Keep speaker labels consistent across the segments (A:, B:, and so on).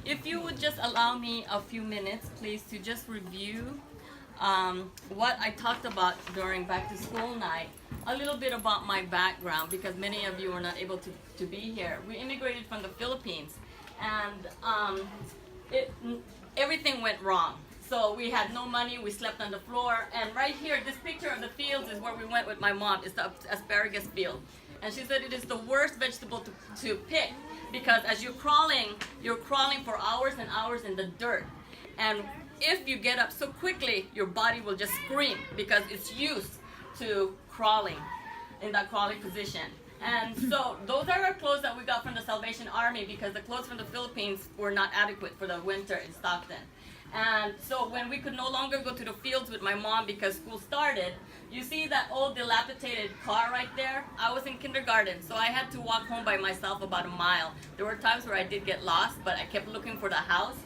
A: If you would just allow me a few minutes, please, to just review what I talked about during back to school night, a little bit about my background, because many of you were not able to be here. We immigrated from the Philippines, and everything went wrong. So we had no money, we slept on the floor, and right here, this picture of the fields is where we went with my mom. It's the asparagus field. And she said it is the worst vegetable to pick, because as you're crawling for hours and hours in the dirt. And if you get up so quickly, your body will just scream because it's used to crawling in that crawling position. And so those are our clothes that we got from the Salvation Army, because the clothes from the Philippines were not adequate for the winter in Stockton. And so when we could no longer go to the fields with my mom because school started, you see that old dilapidated car right there? I was in kindergarten, so I had to walk home by myself about a mile. There were times where I did get lost, but I kept looking for the house.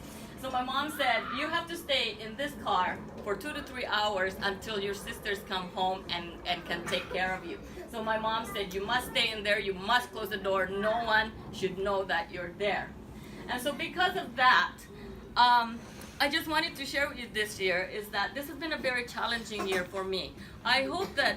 A: So my mom said, you have to stay in this car for 2 to 3 hours until your sisters come home and can take care of you. So my mom said, you must stay in there, you must close the door, no one should know that you're there. And so because of that, I just wanted to share with you this year is that this has been a very challenging year for me. I hope that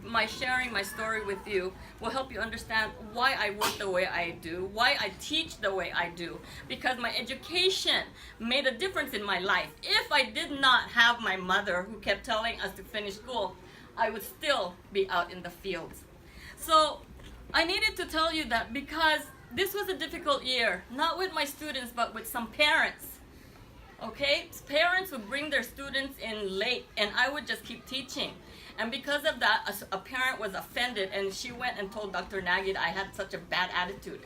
A: my sharing my story with you will help you understand why I work the way I do, why I teach the way I do, because my education made a difference in my life. If I did not have my mother who kept telling us to finish school, I would still be out in the fields. So I needed to tell you that because this was a difficult year, not with my students, but with some parents. Okay, parents would bring their students in late and I would just keep teaching. And because of that, a parent was offended and she went and told Dr. Nagy that I had such a bad attitude.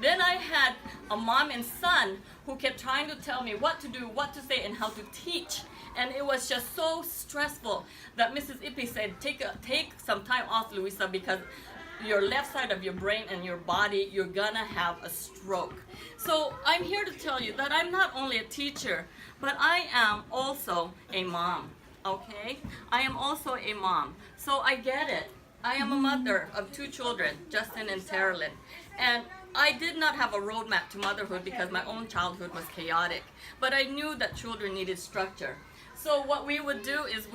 A: Then I had a mom and son who kept trying to tell me what to do, what to say, and how to teach. And it was just so stressful that Mrs. Ippy said, take some time off, Luisa, because your left side of your brain and your body, you're gonna have a stroke. So I'm here to tell you that I'm not only a teacher, but I am also a mom, okay? I am also a mom, so I get it. I am a mother of 2 children, Justin and Terrelyn, and I did not have a roadmap to motherhood because my own childhood was chaotic, but I knew that children needed structure. So what we would do is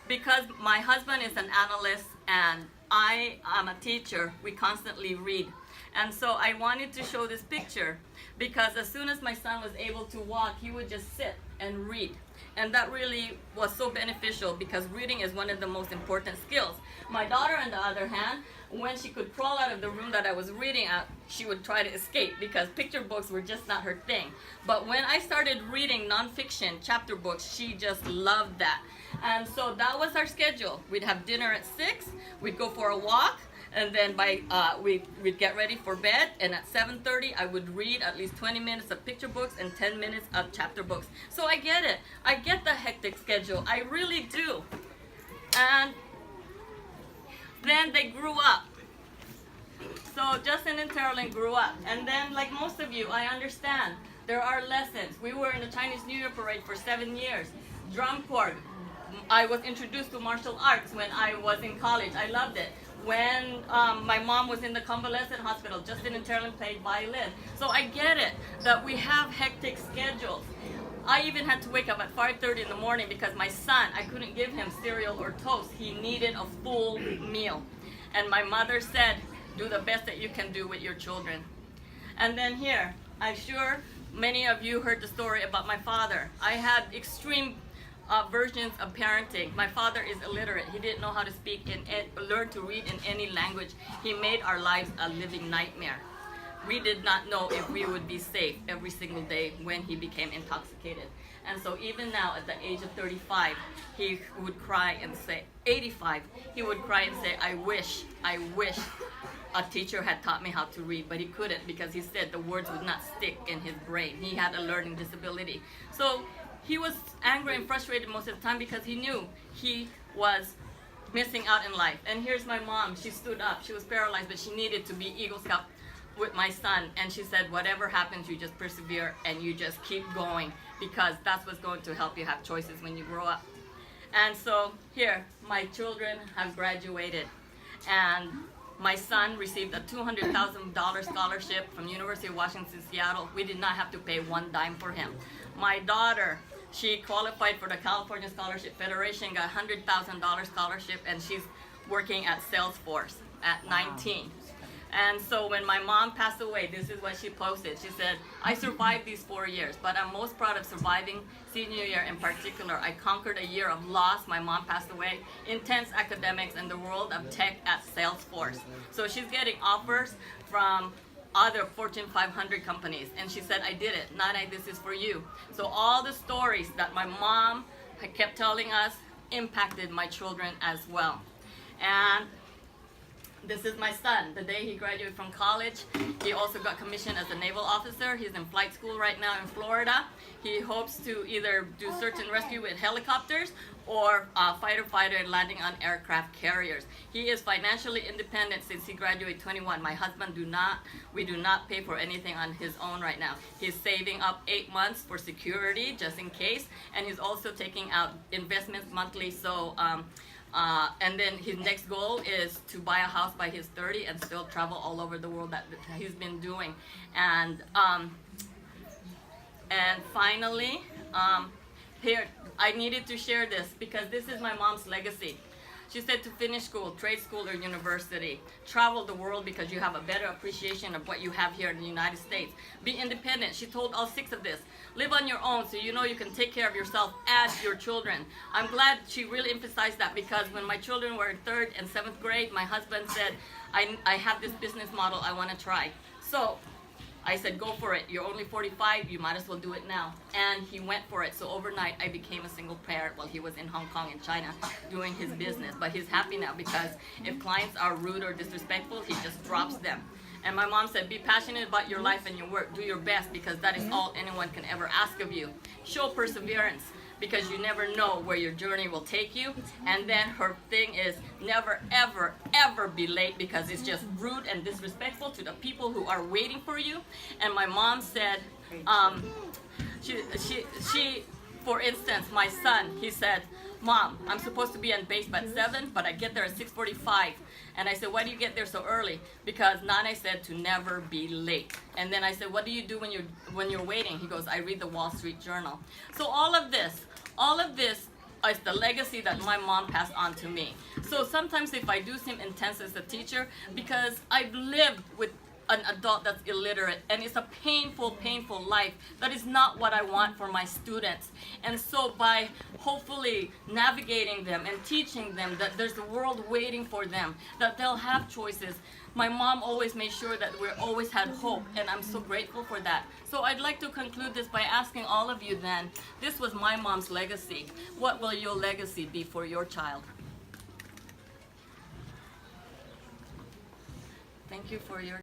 A: because my husband is an analyst and I am a teacher, we constantly read. And so I wanted to show this picture because as soon as my son was able to walk, he would just sit and read. And that really was so beneficial because reading is one of the most important skills. My daughter, on the other hand, when she could crawl out of the room that I was reading at, she would try to escape because picture books were just not her thing. But when I started reading nonfiction chapter books, she just loved that. And so that was our schedule. We'd have dinner at 6, we'd go for a walk, and then we'd get ready for bed, and at 7:30 I would read at least 20 minutes of picture books and 10 minutes of chapter books. So I get it. I get the hectic schedule. I really do. And then they grew up. So Justin and Terrelyn grew up. And then, like most of you, I understand there are lessons. We were in the Chinese New Year parade for 7 years. Drum corps. I was introduced to martial arts when I was in college. I loved it. When my mom was in the convalescent hospital, Justin and Terrelyn played violin. So I get it that we have hectic schedules. I even had to wake up at 5:30 in the morning because my son, I couldn't give him cereal or toast. He needed a full meal. And my mother said, do the best that you can do with your children. And then here, I'm sure many of you heard the story about my father. I had extreme versions of parenting. My father is illiterate. He didn't know how to speak and learn to read in any language. He made our lives a living nightmare. We did not know if we would be safe every single day when he became intoxicated. And so even now at the age of 35, he would cry and say, 85, he would cry and say, I wish a teacher had taught me how to read, but he couldn't because he said the words would not stick in his brain. He had a learning disability. So he was angry and frustrated most of the time because he knew he was missing out in life. And here's my mom. She stood up. She was paralyzed, but she needed to be Eagle Scout with my son. And she said, whatever happens, you just persevere and you just keep going because that's what's going to help you have choices when you grow up. And so here, my children have graduated. And My son received a $200,000 scholarship from University of Washington, Seattle. We did not have to pay one dime for him. My daughter, she qualified for the California Scholarship Federation, got a $100,000 scholarship, and she's working at Salesforce at 19. And so when my mom passed away, this is what she posted. She said, I survived these 4 years, but I'm most proud of surviving senior year in particular. I conquered a year of loss. My mom passed away, intense academics, and the world of tech at Salesforce. So she's getting offers from other Fortune 500 companies. And she said, I did it. Nite, this is for you. So all the stories that my mom had kept telling us impacted my children as well. And this is my son. The day he graduated from college, he also got commissioned as a naval officer. He's in flight school right now in Florida. He hopes to either do search and rescue with helicopters or fighter landing on aircraft carriers. He is financially independent since he graduated 21. My husband we do not pay for anything on his own right now. He's saving up 8 months for security just in case, and he's also taking out investments monthly. So and then his next goal is to buy a house by his 30 and still travel all over the world that he's been doing. And finally, here, I needed to share this because this is my mom's legacy. She said to finish school, trade school or university, travel the world because you have a better appreciation of what you have here in the United States. Be independent. She told all 6 of this. Live on your own so you know you can take care of yourself and your children. I'm glad she really emphasized that because when my children were in 3rd and 7th grade, my husband said, I have this business model I want to try. So I said, go for it. You're only 45, you might as well do it now. And he went for it. So overnight, I became a single parent while he was in Hong Kong and China doing his business. But he's happy now because if clients are rude or disrespectful, he just drops them. And my mom said, be passionate about your life and your work. Do your best because that is all anyone can ever ask of you. Show perseverance because you never know where your journey will take you. And then her thing is never, ever, ever be late because it's just rude and disrespectful to the people who are waiting for you. And my mom said, she, for instance, my son, he said, Mom, I'm supposed to be on base by 7, but I get there at 6:45. And I said, why do you get there so early? Because Nana said to never be late. And then I said, what do you do when you're waiting? He goes, I read the Wall Street Journal. So all of this is the legacy that my mom passed on to me. So sometimes if I do seem intense as a teacher, because I've lived with an adult that's illiterate, and it's a painful life. That is not what I want for my students. And so by hopefully navigating them and teaching them that there's a world waiting for them, that they'll have choices, my mom always made sure that we always had hope, and I'm so grateful for that. So I'd like to conclude this by asking all of you then, this was my mom's legacy. What will your legacy be for your child? Thank you for your